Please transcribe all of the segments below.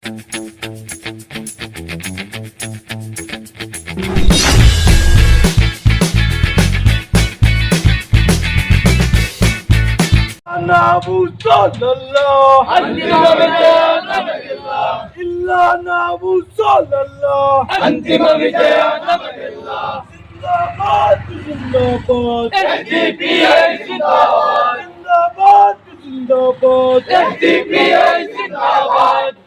ನಾವು ಸೋಲಲ್ಲ, ಅಂತಿಮ ವಿಜಯ ನಮಗಿಲ್ಲ. ಇಲ್ಲ, ನಾವು ಸೋಲಲ್ಲ, ಅಂತಿಮ ವಿಜಯ ನಮಗಿಲ್ಲ. ಜಿಂದಾಬಾದ್ ಜಿಂದಾಬಾದ್ ಎಸ್ಡಿಪಿಐ ಜಿಂದಾಬಾದ್, ಜಿಂದಾಬಾದ್ ಜಿಂದಾಬಾದ್ ಎಸ್ಡಿಪಿಐ ಜಿಂದಾಬಾದ್.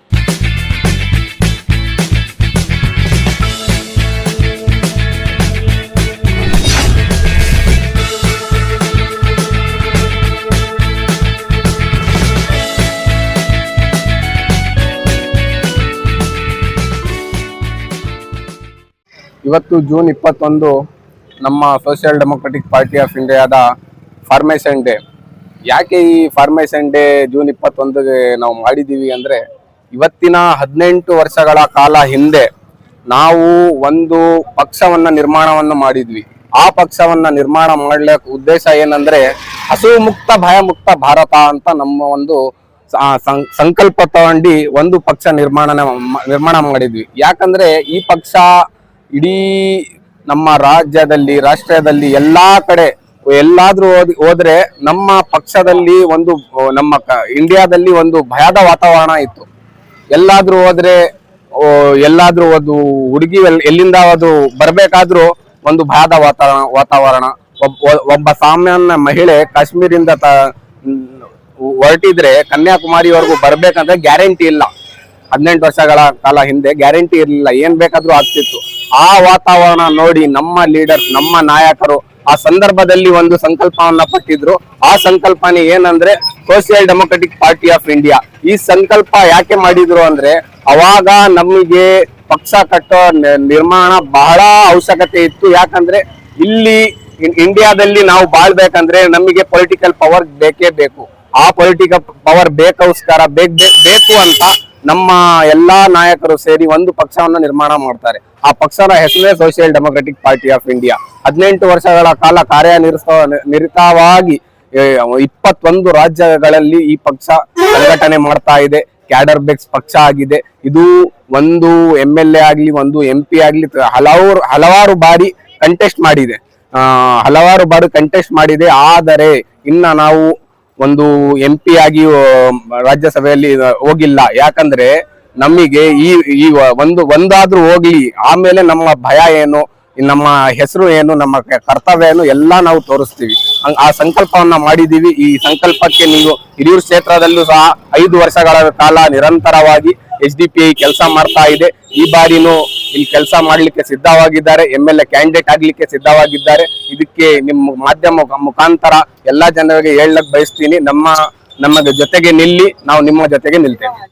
ಇವತ್ತು ಜೂನ್ 21 ನಮ್ಮ ಸೋಷಿಯಲ್ ಡೆಮೊಕ್ರೆಟಿಕ್ ಪಾರ್ಟಿ ಆಫ್ ಇಂಡಿಯಾದ ಫಾರ್ಮೇಷನ್ ಡೇ. ಯಾಕೆ ಈ ಫಾರ್ಮೇಷನ್ ಡೇ ಜೂನ್ 21ಗೆ ನಾವು ಮಾಡಿದ್ದೀವಿ ಅಂದರೆ, ಇವತ್ತಿನ 18 ವರ್ಷಗಳ ಕಾಲ ಹಿಂದೆ ನಾವು ಒಂದು ಪಕ್ಷವನ್ನು ನಿರ್ಮಾಣವನ್ನು ಮಾಡಿದ್ವಿ. ಆ ಪಕ್ಷವನ್ನು ನಿರ್ಮಾಣ ಮಾಡಲಿಕ್ಕೆ ಉದ್ದೇಶ ಏನಂದರೆ, ಹಸಿವು ಮುಕ್ತ ಭಯ ಮುಕ್ತ ಭಾರತ ಅಂತ ನಮ್ಮ ಒಂದು ಸಂಕಲ್ಪ ತಗೊಂಡು ಒಂದು ಪಕ್ಷ ನಿರ್ಮಾಣ ಮಾಡಿದ್ವಿ. ಯಾಕಂದ್ರೆ ಈ ಪಕ್ಷ ಇಡೀ ನಮ್ಮ ರಾಜ್ಯದಲ್ಲಿ, ರಾಷ್ಟ್ರದಲ್ಲಿ ಎಲ್ಲಾ ಕಡೆ ಎಲ್ಲಾದ್ರೂ ಹೋದ್ರೆ ನಮ್ಮ ಪಕ್ಷದಲ್ಲಿ ಒಂದು, ನಮ್ಮ ಇಂಡಿಯಾದಲ್ಲಿ ಒಂದು ಭಯದ ವಾತಾವರಣ ಇತ್ತು. ಎಲ್ಲಾದ್ರೂ ಹೋದ್ರೆ ಒಂದು ಹುಡುಗಿ ಎಲ್ಲಿಂದ ಅದು ಬರ್ಬೇಕಾದ್ರೂ ಒಂದು ಭಯದ ವಾತಾವರಣ. ಒಬ್ಬ ಸಾಮಾನ್ಯ ಮಹಿಳೆ ಕಾಶ್ಮೀರಿಂದ ಹೊರಟಿದ್ರೆ ಕನ್ಯಾಕುಮಾರಿವರೆಗೂ ಬರ್ಬೇಕಂದ್ರೆ ಗ್ಯಾರಂಟಿ ಇಲ್ಲ. 18 ವರ್ಷಗಳ ಕಾಲ ಹಿಂದೆ ಗ್ಯಾರಂಟಿ ಇರಲಿಲ್ಲ, ಏನ್ ಬೇಕಾದ್ರೂ ಆಗ್ತಿತ್ತು. ಆ ವಾತಾವರಣ ನೋಡಿ ನಮ್ಮ ಲೀಡರ್ಸ್, ನಮ್ಮ ನಾಯಕರು ಆ ಸಂದರ್ಭದಲ್ಲಿ ಒಂದು ಸಂಕಲ್ಪವನ್ನ ಪಟ್ಟಿದ್ರು. ಆ ಸಂಕಲ್ಪನೆ ಏನಂದ್ರೆ social democratic party of India. ಈ ಸಂಕಲ್ಪ ಯಾಕೆ ಮಾಡಿದ್ರು ಅಂದ್ರೆ, ಅವಾಗ ನಮಗೆ ಪಕ್ಷ ಕಟ್ಟೋ ನಿರ್ಮಾಣ ಬಹಳ ಅವಶ್ಯಕತೆ ಇತ್ತು. ಯಾಕಂದ್ರೆ ಇಲ್ಲಿ ಇಂಡಿಯಾದಲ್ಲಿ ನಾವು ಬಾಳ್ಬೇಕಂದ್ರೆ ನಮಗೆ ಪೊಲಿಟಿಕಲ್ ಪವರ್ ಬೇಕೇ ಬೇಕು. ಆ ಪೊಲಿಟಿಕಲ್ ಪವರ್ ಬೇಕು ಅಂತ ನಮ್ಮ ಎಲ್ಲಾ ನಾಯಕರು ಸೇರಿ ಒಂದು ಪಕ್ಷವನ್ನು ನಿರ್ಮಾಣ ಮಾಡ್ತಾರೆ. ಆ ಪಕ್ಷದ ಹೆಸರೇ social democratic party of India. 18 ವರ್ಷಗಳ ಕಾಲ ನಿರತವಾಗಿ 21 ರಾಜ್ಯಗಳಲ್ಲಿ ಈ ಪಕ್ಷ ಸಂಘಟನೆ ಮಾಡ್ತಾ ಇದೆ. ಕ್ಯಾಡರ್ ಬೇಸ್ ಪಕ್ಷ ಆಗಿದೆ. ಇದು ಒಂದು MLA ಆಗ್ಲಿ, ಒಂದು MP ಆಗ್ಲಿ ಹಲವಾರು ಬಾರಿ ಕಂಟೆಸ್ಟ್ ಮಾಡಿದೆ. ಆದರೆ ಇನ್ನ ನಾವು ಒಂದು MP ಆಗಿ ರಾಜ್ಯಸಭೆಯಲ್ಲಿ ಹೋಗಿಲ್ಲ. ಯಾಕಂದ್ರೆ ನಮಗೆ ಈ ಒಂದಾದ್ರೂ ಹೋಗ್ಲಿ, ಆಮೇಲೆ ನಮ್ಮ ಭಯ ಏನು, ನಮ್ಮ ಹೆಸರು ಏನು, ನಮ್ಮ ಕರ್ತವ್ಯ ಏನು ಎಲ್ಲ ನಾವು ತೋರಿಸ್ತೀವಿ. ಆ ಸಂಕಲ್ಪವನ್ನ ಮಾಡಿದೀವಿ. ಈ ಸಂಕಲ್ಪಕ್ಕೆ ನೀವು ಹಿರಿಯೂರು ಕ್ಷೇತ್ರದಲ್ಲೂ ಸಹ 5 ವರ್ಷಗಳ ಕಾಲ ನಿರಂತರವಾಗಿ SDPI ಕೆಲಸ ಮಾಡ್ತಾ ಇದೆ. ಈ ಬಾರಿನೂ ಇಲ್ಲಿ ಕೆಲಸ ಮಾಡ್ಲಿಕ್ಕೆ ಸಿದ್ಧವಾಗಿದ್ದಾರೆ. MLA ಕ್ಯಾಂಡಿಡೇಟ್ ಆಗ್ಲಿಕ್ಕೆ ಸಿದ್ಧವಾಗಿದ್ದಾರೆ. ಇದಕ್ಕೆ ನಿಮ್ಮ ಮಾಧ್ಯಮ ಮುಖಾಂತರ ಎಲ್ಲಾ ಜನರಿಗೆ ಹೇಳಕ್ ಬಯಸ್ತೀನಿ, ನಮ್ಮ ಜೊತೆಗೆ ನಿಲ್ಲಿ, ನಾವು ನಿಮ್ಮ ಜೊತೆಗೆ ನಿಲ್ತೇವೆ.